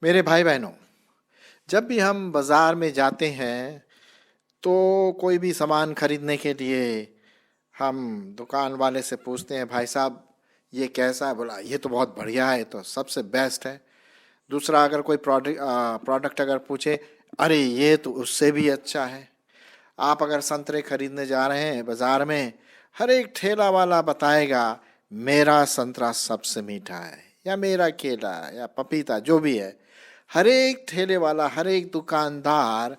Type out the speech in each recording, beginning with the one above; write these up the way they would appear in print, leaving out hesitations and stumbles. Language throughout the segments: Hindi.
मेरे भाई बहनों, जब भी हम बाजार में जाते हैं तो कोई भी सामान खरीदने के लिए हम दुकान वाले से पूछते हैं, भाई साहब ये कैसा है? बोला ये तो बहुत बढ़िया है, तो सबसे बेस्ट है। दूसरा अगर कोई प्रोडक्ट अगर पूछे, अरे ये तो उससे भी अच्छा है। आप अगर संतरे खरीदने जा रहे हैं बाजार में, हर एक ठेला वाला बताएगा मेरा संतरा सबसे मीठा है, या मेरा केला या पपीता जो भी है। हर एक ठेले वाला, हर एक दुकानदार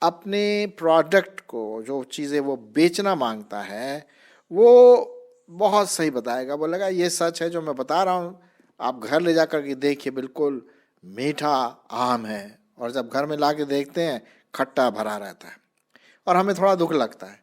अपने प्रोडक्ट को, जो चीज़ें वो बेचना मांगता है, वो बहुत सही बताएगा। बोलेगा ये सच है जो मैं बता रहा हूँ, आप घर ले जा कर के देखिए, बिल्कुल मीठा आम है। और जब घर में ला के देखते हैं, खट्टा भरा रहता है और हमें थोड़ा दुख लगता है।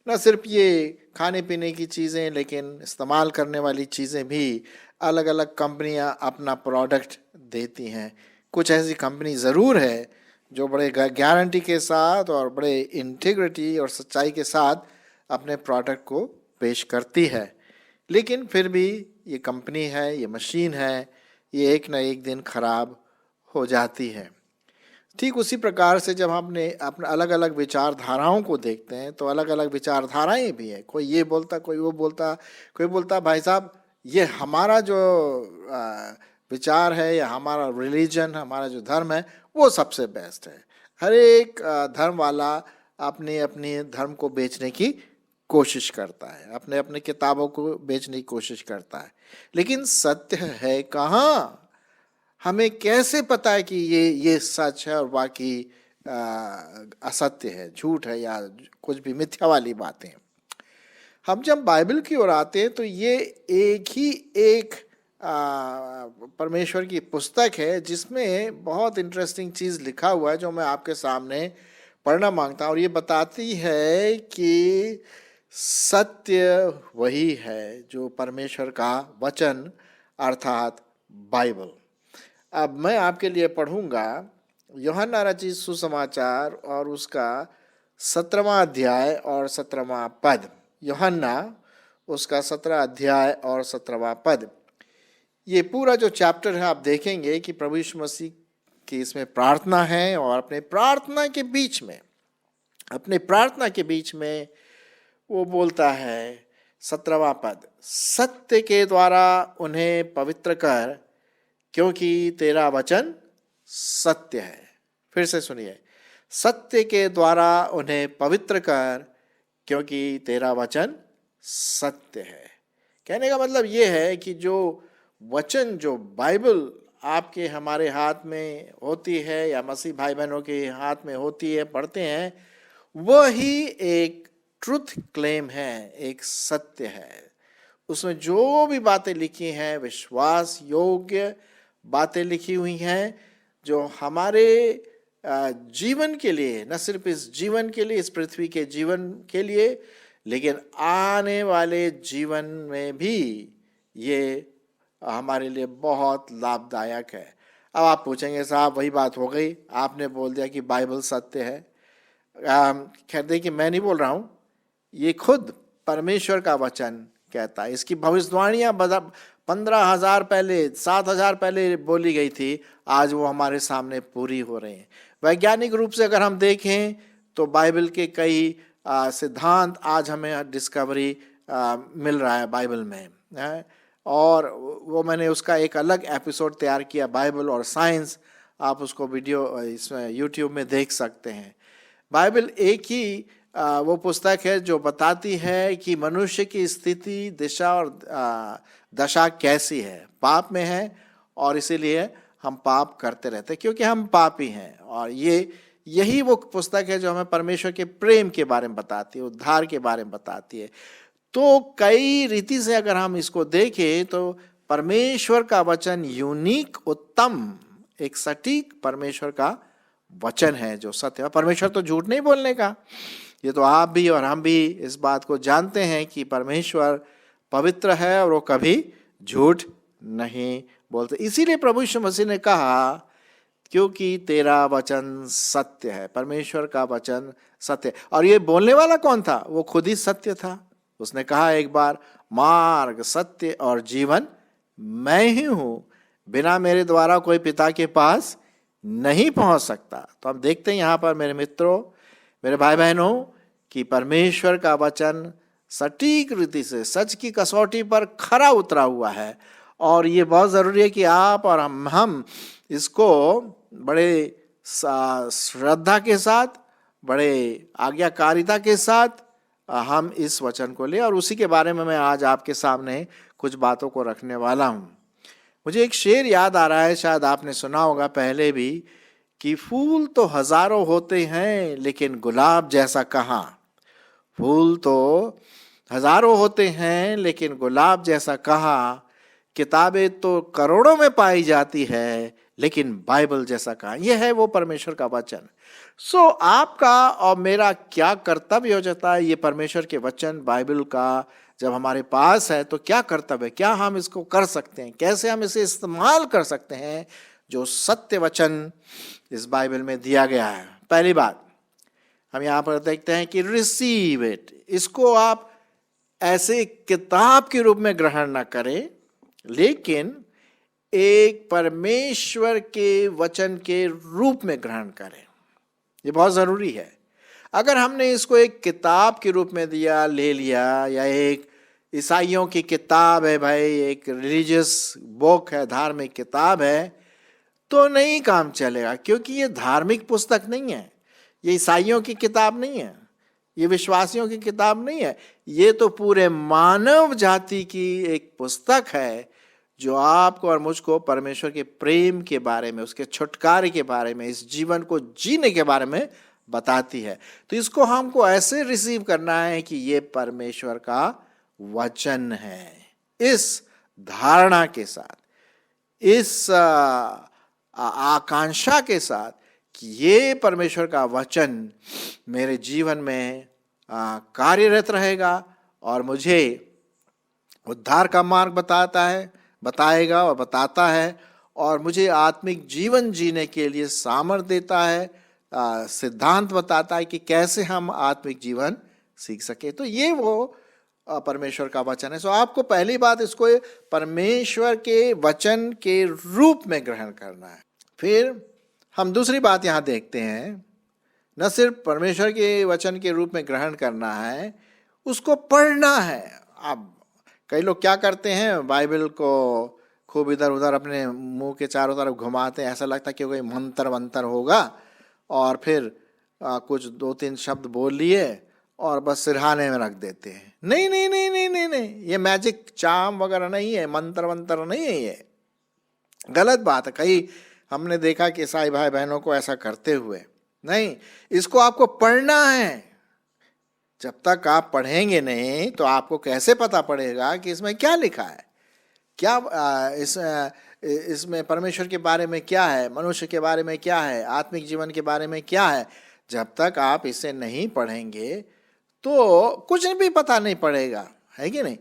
न सिर्फ ये खाने पीने की चीज़ें, लेकिन इस्तेमाल करने वाली चीज़ें भी अलग अलग कंपनियां अपना प्रोडक्ट देती हैं। कुछ ऐसी कंपनी ज़रूर है जो बड़े गारंटी के साथ और बड़े इंटीग्रिटी और सच्चाई के साथ अपने प्रोडक्ट को पेश करती है, लेकिन फिर भी ये कंपनी है, ये मशीन है, ये एक न एक दिन ख़राब हो जाती है। ठीक उसी प्रकार से जब हमने अपने अलग अलग विचारधाराओं को देखते हैं तो अलग अलग विचारधाराएं भी हैं। कोई ये बोलता, कोई वो बोलता, कोई बोलता भाई साहब ये हमारा जो विचार है या हमारा रिलीजन, हमारा जो धर्म है वो सबसे बेस्ट है। हर एक धर्म वाला अपने अपने धर्म को बेचने की कोशिश करता है, अपने अपने किताबों को बेचने की कोशिश करता है, लेकिन सत्य है कहाँ? हमें कैसे पता है कि ये सच है और बाकी असत्य है, झूठ है, या कुछ भी मिथ्या वाली बातें? हम जब बाइबल की ओर आते हैं तो ये एक परमेश्वर की पुस्तक है जिसमें बहुत इंटरेस्टिंग चीज़ लिखा हुआ है जो मैं आपके सामने पढ़ना मांगता हूँ। और ये बताती है कि सत्य वही है जो परमेश्वर का वचन अर्थात बाइबल। अब मैं आपके लिए पढ़ूंगा यूहन्ना रचित सुसमाचार और उसका 17वां अध्याय और 17वां पद। यूहन्ना उसका 17 अध्याय और 17वां पद। ये पूरा जो चैप्टर है आप देखेंगे कि प्रभु यीशु मसीह की इसमें प्रार्थना है, और अपने प्रार्थना के बीच में वो बोलता है 17वां पद, सत्य के द्वारा उन्हें पवित्र कर क्योंकि तेरा वचन सत्य है। फिर से सुनिए, सत्य के द्वारा उन्हें पवित्र कर क्योंकि तेरा वचन सत्य है। कहने का मतलब ये है कि जो वचन, जो बाइबल आपके हमारे हाथ में होती है या मसीह भाई बहनों के हाथ में होती है, पढ़ते हैं, वही एक ट्रुथ क्लेम है, एक सत्य है। उसमें जो भी बातें लिखी हैं विश्वास योग्य बातें लिखी हुई हैं जो हमारे जीवन के लिए, न सिर्फ इस जीवन के लिए, इस पृथ्वी के जीवन के लिए, लेकिन आने वाले जीवन में भी ये हमारे लिए बहुत लाभदायक है। अब आप पूछेंगे साहब वही बात हो गई, आपने बोल दिया कि बाइबल सत्य है। खैर देखिए, मैं नहीं बोल रहा हूँ, ये खुद परमेश्वर का वचन कहता है। इसकी भविष्यवाणियाँ 15,000 पहले, 7,000 पहले बोली गई थी, आज वो हमारे सामने पूरी हो रही हैं। वैज्ञानिक रूप से अगर हम देखें तो बाइबल के कई सिद्धांत आज हमें डिस्कवरी मिल रहा है बाइबल में है। और वो मैंने उसका एक अलग एपिसोड तैयार किया, बाइबल और साइंस। आप उसको वीडियो इसमें यूट्यूब में देख सकते हैं। बाइबल एक ही वो पुस्तक है जो बताती है कि मनुष्य की स्थिति, दिशा और दशा कैसी है। पाप में है और इसीलिए हम पाप करते रहते हैं क्योंकि हम पापी हैं। और यही वो पुस्तक है जो हमें परमेश्वर के प्रेम के बारे में बताती है, उद्धार के बारे में बताती है। तो कई रीति से अगर हम इसको देखें तो परमेश्वर का वचन यूनिक, उत्तम, एक सटीक परमेश्वर का वचन है जो सत्य है। परमेश्वर तो झूठ नहीं बोलने का, ये तो आप भी और हम भी इस बात को जानते हैं कि परमेश्वर पवित्र है और वो कभी झूठ नहीं बोलते। इसीलिए प्रभु यीशु मसीह ने कहा क्योंकि तेरा वचन सत्य है। परमेश्वर का वचन सत्य है। और ये बोलने वाला कौन था? वो खुद ही सत्य था। उसने कहा एक बार, मार्ग, सत्य और जीवन मैं ही हूं, बिना मेरे द्वारा कोई पिता के पास नहीं पहुंच सकता। तो हम देखते हैं यहां पर मेरे मित्रों, मेरे भाई बहनों, कि परमेश्वर का वचन सटीक रीति से सच की कसौटी पर खरा उतरा हुआ है। और ये बहुत जरूरी है कि आप और हम इसको बड़े श्रद्धा के साथ, बड़े आज्ञाकारिता के साथ हम इस वचन को ले, और उसी के बारे में मैं आज आपके सामने कुछ बातों को रखने वाला हूं। मुझे एक शेर याद आ रहा है, शायद आपने सुना होगा पहले भी, कि फूल तो हजारों होते हैं लेकिन गुलाब जैसा कहाँ। फूल तो हजारों होते हैं लेकिन गुलाब जैसा कहाँ। किताबें तो करोड़ों में पाई जाती है लेकिन बाइबल जैसा कहाँ। यह है वो परमेश्वर का वचन। सो आपका और मेरा क्या कर्तव्य हो जाता है? ये परमेश्वर के वचन बाइबल का जब हमारे पास है तो क्या कर्तव्य है? क्या हम इसको कर सकते हैं? कैसे हम इसे इस्तेमाल कर सकते हैं जो सत्य वचन इस बाइबल में दिया गया है? पहली बात हम यहाँ पर देखते हैं कि रिसीव इट। इसको आप ऐसे किताब के रूप में ग्रहण ना करें, लेकिन एक परमेश्वर के वचन के रूप में ग्रहण करें। ये बहुत जरूरी है। अगर हमने इसको एक किताब के रूप में दिया, ले लिया, या एक ईसाइयों की किताब है भाई, एक रिलीजियस बुक है, धार्मिक किताब है, तो नहीं काम चलेगा। क्योंकि ये धार्मिक पुस्तक नहीं है, ये ईसाइयों की किताब नहीं है, ये विश्वासियों की किताब नहीं है। ये तो पूरे मानव जाति की एक पुस्तक है जो आपको और मुझको परमेश्वर के प्रेम के बारे में, उसके छुटकारे के बारे में, इस जीवन को जीने के बारे में बताती है। तो इसको हमको ऐसे रिसीव करना है कि ये परमेश्वर का वचन है, इस धारणा के साथ, इस आकांक्षा के साथ कि ये परमेश्वर का वचन मेरे जीवन में कार्यरत रहेगा और मुझे उद्धार का मार्ग बताएगा और बताता है, और मुझे आत्मिक जीवन जीने के लिए सामर्थ्य देता है, सिद्धांत बताता है कि कैसे हम आत्मिक जीवन सीख सके। तो ये वो परमेश्वर का वचन है। सो आपको पहली बात इसको परमेश्वर के वचन के रूप में ग्रहण करना है। फिर हम दूसरी बात यहाँ देखते हैं, न सिर्फ परमेश्वर के वचन के रूप में ग्रहण करना है, उसको पढ़ना है। अब कई लोग क्या करते हैं, बाइबल को खूब इधर उधर अपने मुंह के चारों तरफ घुमाते हैं, ऐसा लगता है कि कोई मंत्र वंत्र होगा, और फिर कुछ 2-3 शब्द बोल लिए और बस सिरहाने में रख देते हैं। नहीं नहीं नहीं नहीं नहीं नहीं, ये मैजिक चाम वगैरह नहीं है, मंत्र वंत्र नहीं है, ये गलत बात है। कई हमने देखा कि ईसाई भाई बहनों को ऐसा करते हुए। नहीं, इसको आपको पढ़ना है। जब तक आप पढ़ेंगे नहीं तो आपको कैसे पता पड़ेगा कि इसमें क्या लिखा है, क्या इसमें परमेश्वर के बारे में क्या है, मनुष्य के बारे में क्या है, आत्मिक जीवन के बारे में क्या है। जब तक आप इसे नहीं पढ़ेंगे तो कुछ भी पता नहीं पड़ेगा, है कि नहीं?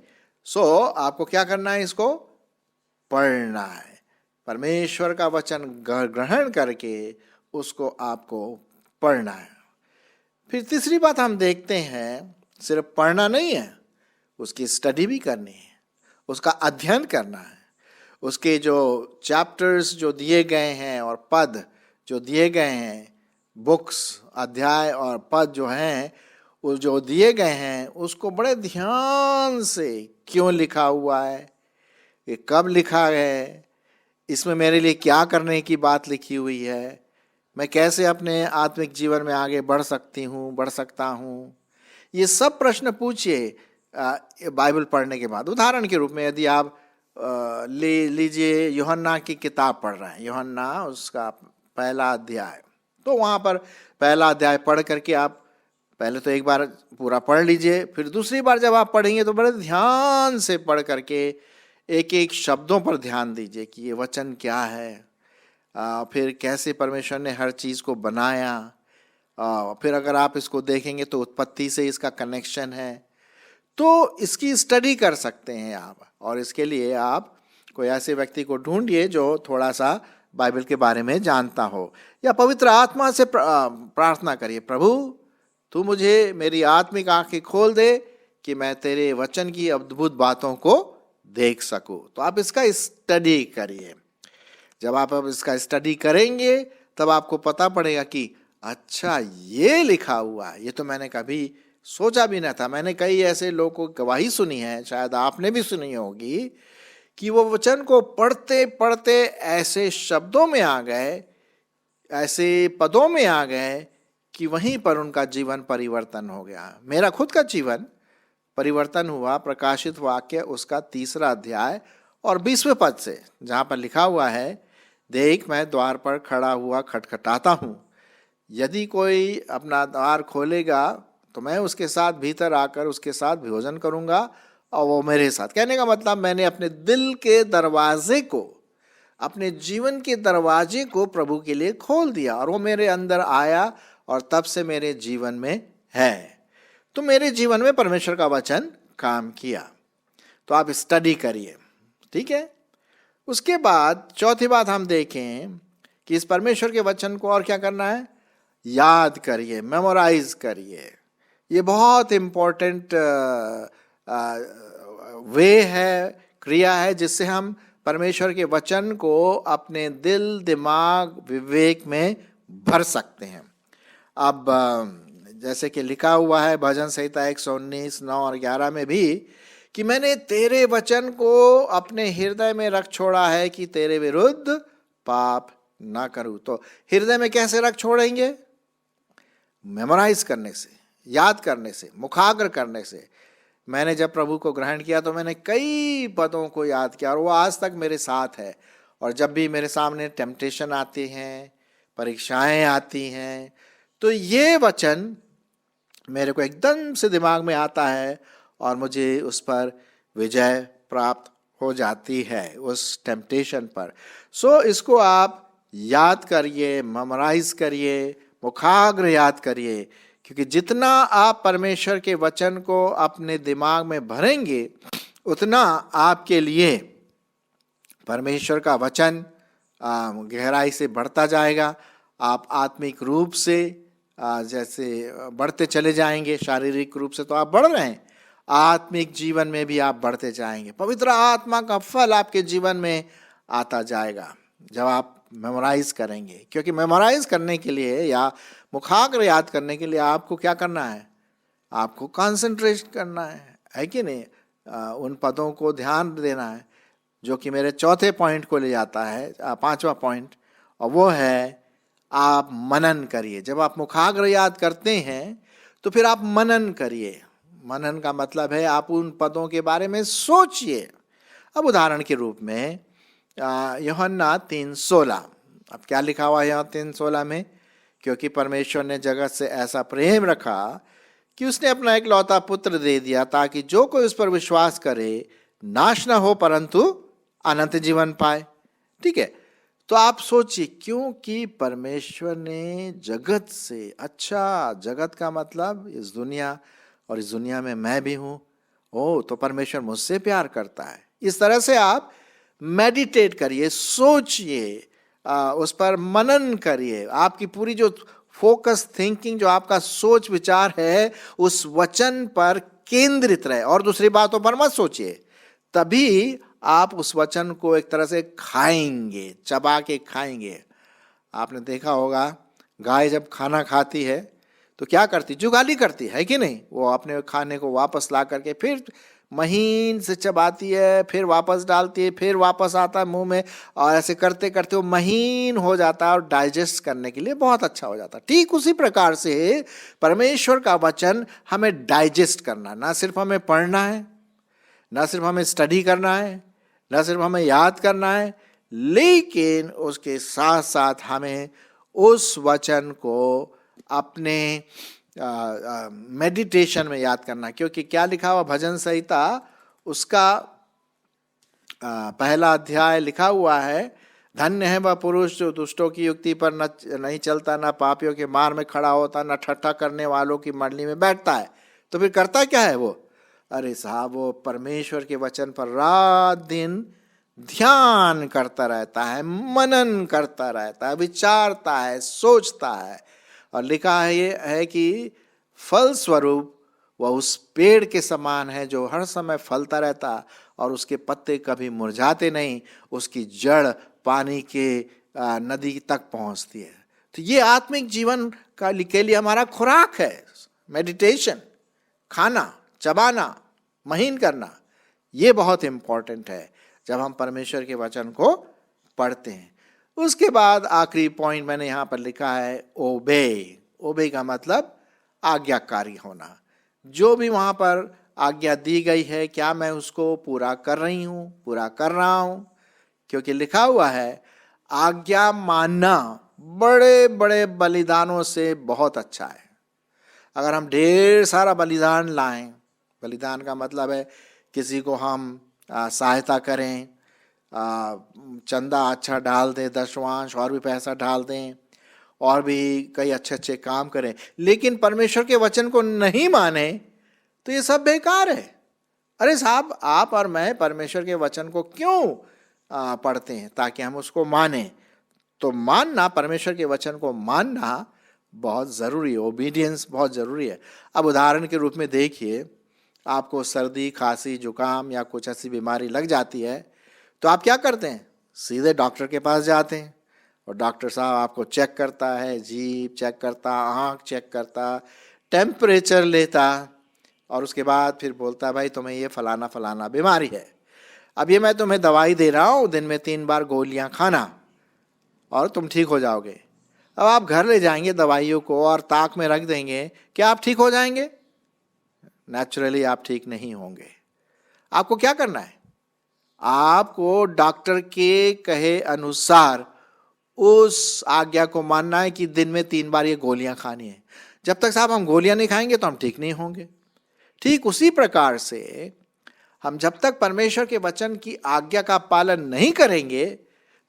सो आपको क्या करना है, इसको पढ़ना है, परमेश्वर का वचन ग्रहण करके उसको आपको पढ़ना है। फिर तीसरी बात हम देखते हैं, सिर्फ पढ़ना नहीं है, उसकी स्टडी भी करनी है, उसका अध्ययन करना है। उसके जो चैप्टर्स जो दिए गए हैं और पद जो दिए गए हैं, बुक्स, अध्याय और पद जो हैं, वो जो दिए गए हैं उसको बड़े ध्यान से, क्यों लिखा हुआ है, ये कब लिखा है, इसमें मेरे लिए क्या करने की बात लिखी हुई है, मैं कैसे अपने आत्मिक जीवन में आगे बढ़ सकता हूँ, ये सब प्रश्न पूछिए बाइबल पढ़ने के बाद। उदाहरण के रूप में यदि आप ले लीजिए यूहन्ना की किताब पढ़ रहे हैं, यूहन्ना उसका पहला अध्याय, तो वहाँ पर पहला अध्याय पढ़ करके आप पहले तो एक बार पूरा पढ़ लीजिए, फिर दूसरी बार जब आप पढ़ेंगे तो बड़े ध्यान से पढ़ करके एक एक शब्दों पर ध्यान दीजिए कि ये वचन क्या है, फिर कैसे परमेश्वर ने हर चीज़ को बनाया। फिर अगर आप इसको देखेंगे तो उत्पत्ति से इसका कनेक्शन है, तो इसकी स्टडी कर सकते हैं आप। और इसके लिए आप कोई ऐसे व्यक्ति को ढूंढिए जो थोड़ा सा बाइबल के बारे में जानता हो। या पवित्र आत्मा से प्रार्थना करिए, प्रभु तू मुझे मेरी आत्मिक आंखें खोल दे कि मैं तेरे वचन की अद्भुत बातों को देख सकूं। तो आप इसका स्टडी करिए। जब आप अब इसका स्टडी करेंगे तब आपको पता पड़ेगा कि अच्छा ये लिखा हुआ है, ये तो मैंने कभी सोचा भी ना था। मैंने कई ऐसे लोगों की गवाही सुनी है, शायद आपने भी सुनी होगी, कि वो वचन को पढ़ते पढ़ते ऐसे शब्दों में आ गए, ऐसे पदों में आ गए कि वहीं पर उनका जीवन परिवर्तन हो गया। मेरा खुद का जीवन परिवर्तन हुआ प्रकाशित वाक्य उसका 3 अध्याय और 20वें पद से, जहाँ पर लिखा हुआ है, देख मैं द्वार पर खड़ा हुआ खटखटाता हूँ, यदि कोई अपना द्वार खोलेगा तो मैं उसके साथ भीतर आकर उसके साथ भोजन करूँगा और वो मेरे साथ। कहने का मतलब मैंने अपने दिल के दरवाजे को, अपने जीवन के दरवाजे को प्रभु के लिए खोल दिया और वो मेरे अंदर आया और तब से मेरे जीवन में है। तो मेरे जीवन में परमेश्वर का वचन काम किया। तो आप स्टडी करिए, ठीक है। उसके बाद चौथी बात हम देखें कि इस परमेश्वर के वचन को और क्या करना है, याद करिए, मेमोराइज करिए। ये बहुत इम्पोर्टेंट वे है, क्रिया है, जिससे हम परमेश्वर के वचन को अपने दिल, दिमाग, विवेक में भर सकते हैं। अब जैसे कि लिखा हुआ है भजन संहिता 119, 9 और 11 में भी कि मैंने तेरे वचन को अपने हृदय में रख छोड़ा है कि तेरे विरुद्ध पाप ना करूं। तो हृदय में कैसे रख छोड़ेंगे? मेमोराइज करने से, याद करने से, मुखाग्र करने से। मैंने जब प्रभु को ग्रहण किया तो मैंने कई पदों को याद किया और वो आज तक मेरे साथ है। और जब भी मेरे सामने टेम्पटेशन आती हैं, परीक्षाएं आती हैं, तो ये वचन मेरे को एकदम से दिमाग में आता है और मुझे उस पर विजय प्राप्त हो जाती है, उस टेम्पटेशन पर। सो इसको आप याद करिए, मेमोराइज करिए, मुखाग्र याद करिए, क्योंकि जितना आप परमेश्वर के वचन को अपने दिमाग में भरेंगे उतना आपके लिए परमेश्वर का वचन गहराई से बढ़ता जाएगा। आप आत्मिक रूप से जैसे बढ़ते चले जाएंगे, शारीरिक रूप से तो आप बढ़ रहे हैं, आत्मिक जीवन में भी आप बढ़ते जाएंगे। पवित्र आत्मा का फल आपके जीवन में आता जाएगा जब आप मेमोराइज करेंगे। क्योंकि मेमोराइज करने के लिए या मुखाग्र याद करने के लिए आपको क्या करना है? आपको कंसंट्रेट करना है कि नहीं? उन पदों को ध्यान देना है, जो कि मेरे चौथे पॉइंट को ले जाता है, 5वां पॉइंट, और वो है आप मनन करिए। जब आप मुखाग्र याद करते हैं तो फिर आप मनन करिए। मनन का मतलब है आप उन पदों के बारे में सोचिए। अब उदाहरण के रूप में यूहन्ना 3:16, अब क्या लिखा हुआ है यहाँ 3:16 में? क्योंकि परमेश्वर ने जगत से ऐसा प्रेम रखा कि उसने अपना इकलौता पुत्र दे दिया, ताकि जो कोई उस पर विश्वास करे नाश न हो परंतु अनंत जीवन पाए। ठीक है, तो आप सोचिए, क्योंकि परमेश्वर ने जगत से, अच्छा जगत का मतलब इस दुनिया, और इस दुनिया में मैं भी हूं, तो परमेश्वर मुझसे प्यार करता है। इस तरह से आप मेडिटेट करिए, सोचिए, उस पर मनन करिए। आपकी पूरी जो फोकस थिंकिंग, जो आपका सोच विचार है, उस वचन पर केंद्रित रहे और दूसरी बातों पर मत सोचिए। तभी आप उस वचन को एक तरह से खाएंगे, चबा के खाएंगे। आपने देखा होगा गाय जब खाना खाती है तो क्या करती? जुगाली करती है कि नहीं? वो अपने खाने को वापस ला करके फिर महीन से चबाती है, फिर वापस डालती है, फिर वापस आता है मुंह में, और ऐसे करते करते वो महीन हो जाता है और डाइजेस्ट करने के लिए बहुत अच्छा हो जाता है। ठीक उसी प्रकार से परमेश्वर का वचन हमें डाइजेस्ट करना, ना सिर्फ हमें पढ़ना है, ना सिर्फ हमें स्टडी करना है, ना सिर्फ हमें याद करना है, लेकिन उसके साथ साथ हमें उस वचन को अपने मेडिटेशन में याद करना। क्योंकि क्या लिखा हुआ भजन संहिता उसका 1 अध्याय लिखा हुआ है, धन्य है वह पुरुष जो दुष्टों की युक्ति पर नहीं चलता, ना पापियों के मार में खड़ा होता, ना ठट्ठा करने वालों की मंडली में बैठता है। तो फिर करता क्या है वो? अरे साहब, वो परमेश्वर के वचन पर रात दिन ध्यान करता रहता है, मनन करता रहता है, विचारता है, सोचता है। और लिखा है ये है कि फल स्वरूप वह उस पेड़ के समान है जो हर समय फलता रहता और उसके पत्ते कभी मुरझाते नहीं, उसकी जड़ पानी के नदी तक पहुंचती है। तो ये आत्मिक जीवन के लिए हमारा खुराक है। मेडिटेशन, खाना, चबाना, महीन करना, ये बहुत इंपॉर्टेंट है जब हम परमेश्वर के वचन को पढ़ते हैं। उसके बाद आखिरी पॉइंट मैंने यहाँ पर लिखा है ओबे। ओबे का मतलब आज्ञाकारी होना। जो भी वहाँ पर आज्ञा दी गई है, क्या मैं उसको पूरा कर रही हूँ, पूरा कर रहा हूँ? क्योंकि लिखा हुआ है आज्ञा मानना बड़े बड़े बलिदानों से बहुत अच्छा है। अगर हम ढेर सारा बलिदान लाएं, बलिदान का मतलब है किसी को हम सहायता करें, चंदा अच्छा डाल दें, दशवांश और भी पैसा डाल दें, और भी कई अच्छे अच्छे काम करें, लेकिन परमेश्वर के वचन को नहीं माने तो ये सब बेकार है। अरे साहब, आप और मैं परमेश्वर के वचन को क्यों पढ़ते हैं? ताकि हम उसको माने। तो मानना, परमेश्वर के वचन को मानना बहुत ज़रूरी है। ओबीडियंस बहुत ज़रूरी है। अब उदाहरण के रूप में देखिए, आपको सर्दी, खांसी, जुकाम या कुछ ऐसी बीमारी लग जाती है तो आप क्या करते हैं? सीधे डॉक्टर के पास जाते हैं और डॉक्टर साहब आपको चेक करता है, जीभ चेक करता, आँख चेक करता, टेम्परेचर लेता और उसके बाद फिर बोलता है भाई तुम्हें ये फलाना फलाना बीमारी है, अब ये मैं तुम्हें दवाई दे रहा हूँ, दिन में 3 बार गोलियाँ खाना और तुम ठीक हो जाओगे। अब आप घर ले जाएंगे दवाइयों को और ताक में रख देंगे, क्या आप ठीक हो जाएंगे? नेचुरली आप ठीक नहीं होंगे। आपको क्या करना है? आपको डॉक्टर के कहे अनुसार उस आज्ञा को मानना है कि दिन में 3 बार ये गोलियां खानी है। जब तक साहब हम गोलियां नहीं खाएंगे तो हम ठीक नहीं होंगे। ठीक उसी प्रकार से हम जब तक परमेश्वर के वचन की आज्ञा का पालन नहीं करेंगे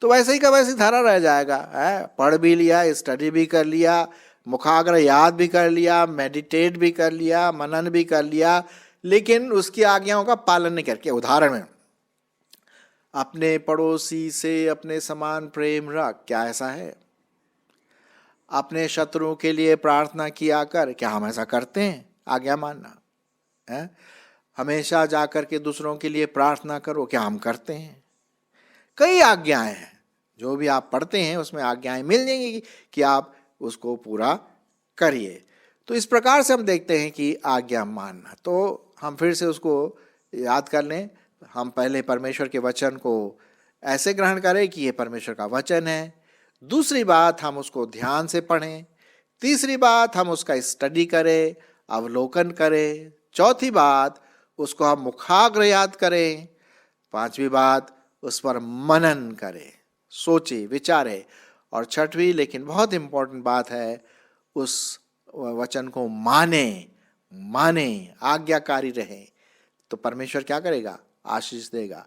तो वैसे ही का वैसे ही धरा रह जाएगा। पढ़ भी लिया, स्टडी भी कर लिया, मुखाग्र याद भी कर लिया, मेडिटेट भी कर लिया, मनन भी कर लिया, लेकिन उसकी आज्ञाओं का पालन नहीं करके। उदाहरण में, अपने पड़ोसी से अपने समान प्रेम रख, क्या ऐसा है? अपने शत्रुओं के लिए प्रार्थना किया कर, क्या हम ऐसा करते हैं? आज्ञा मानना है। हमेशा जाकर के दूसरों के लिए प्रार्थना करो, क्या हम करते हैं? कई आज्ञाएं हैं, जो भी आप पढ़ते हैं उसमें आज्ञाएं मिल जाएंगी कि आप उसको पूरा करिए। तो इस प्रकार से हम देखते हैं कि आज्ञा मानना। तो हम फिर से उसको याद कर लें। हम पहले परमेश्वर के वचन को ऐसे ग्रहण करें कि ये परमेश्वर का वचन है। दूसरी बात, हम उसको ध्यान से पढ़ें। तीसरी बात, हम उसका स्टडी करें, अवलोकन करें। चौथी बात, उसको हम मुखाग्र याद करें। पांचवी बात, उस पर मनन करें, सोचे, विचारे। और छठवीं लेकिन बहुत इंपॉर्टेंट बात है, उस वचन को माने, आज्ञाकारी रहे। तो परमेश्वर क्या करेगा? आशीष देगा।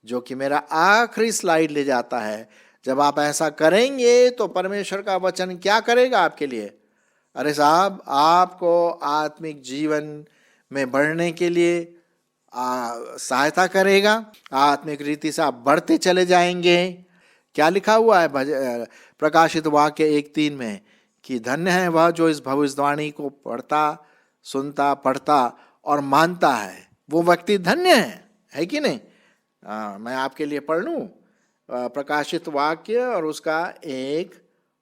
जो कि मेरा आखिरी स्लाइड ले जाता है। जब आप ऐसा करेंगे तो परमेश्वर का वचन क्या करेगा आपके लिए? अरे साहब, आपको आत्मिक जीवन में बढ़ने के लिए सहायता करेगा। आत्मिक रीति से आप बढ़ते चले जाएंगे। क्या लिखा हुआ है प्रकाशित वाक्य 1:3 में कि धन्य है वह जो इस भविष्यवाणी को पढ़ता, सुनता, पढ़ता और मानता है। वो व्यक्ति धन्य है कि नहीं? मैं आपके लिए पढ़ लूँ प्रकाशित वाक्य और उसका 1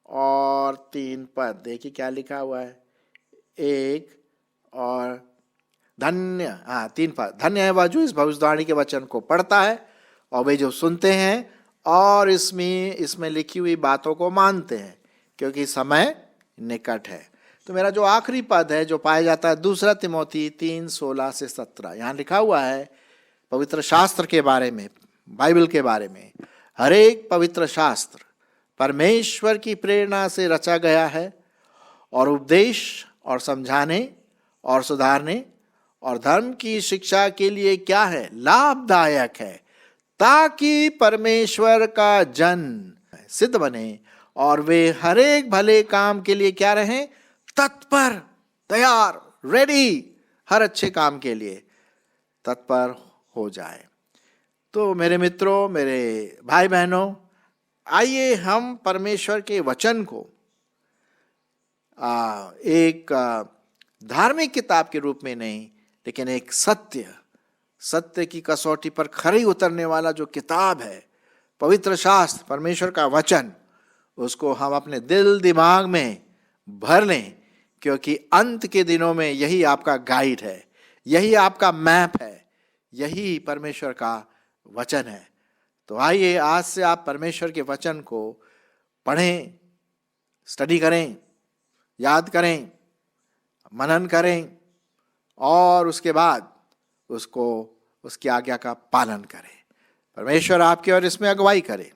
और 3 पद। देखिए क्या लिखा हुआ है। 1 और 3 पद। धन्य है वह जो इस भविष्यवाणी के वचन को पढ़ता है और वे जो सुनते हैं और इसमें लिखी हुई बातों को मानते हैं, क्योंकि समय निकट है। तो मेरा जो आखिरी पद है जो पाया जाता है 2 तिमोथी 3:16-17, यहाँ लिखा हुआ है पवित्र शास्त्र के बारे में, बाइबल के बारे में। हर एक पवित्र शास्त्र परमेश्वर की प्रेरणा से रचा गया है और उपदेश और समझाने और सुधारने और धर्म की शिक्षा के लिए क्या है? लाभदायक है, ताकि परमेश्वर का जन सिद्ध बने और वे हर एक भले काम के लिए क्या रहें? तत्पर, तैयार, रेडी, हर अच्छे काम के लिए तत्पर हो जाए। तो मेरे मित्रों, मेरे भाई बहनों, आइए हम परमेश्वर के वचन को एक धार्मिक किताब के रूप में नहीं, लेकिन एक सत्य की कसौटी पर खरी उतरने वाला जो किताब है, पवित्र शास्त्र, परमेश्वर का वचन, उसको हम अपने दिल दिमाग में भर लें, क्योंकि अंत के दिनों में यही आपका गाइड है, यही आपका मैप है, यही परमेश्वर का वचन है। तो आइए आज से आप परमेश्वर के वचन को पढ़ें, स्टडी करें, याद करें, मनन करें और उसके बाद उसको, उसकी आज्ञा का पालन करें। परमेश्वर आपकी और इसमें अगुवाई करे।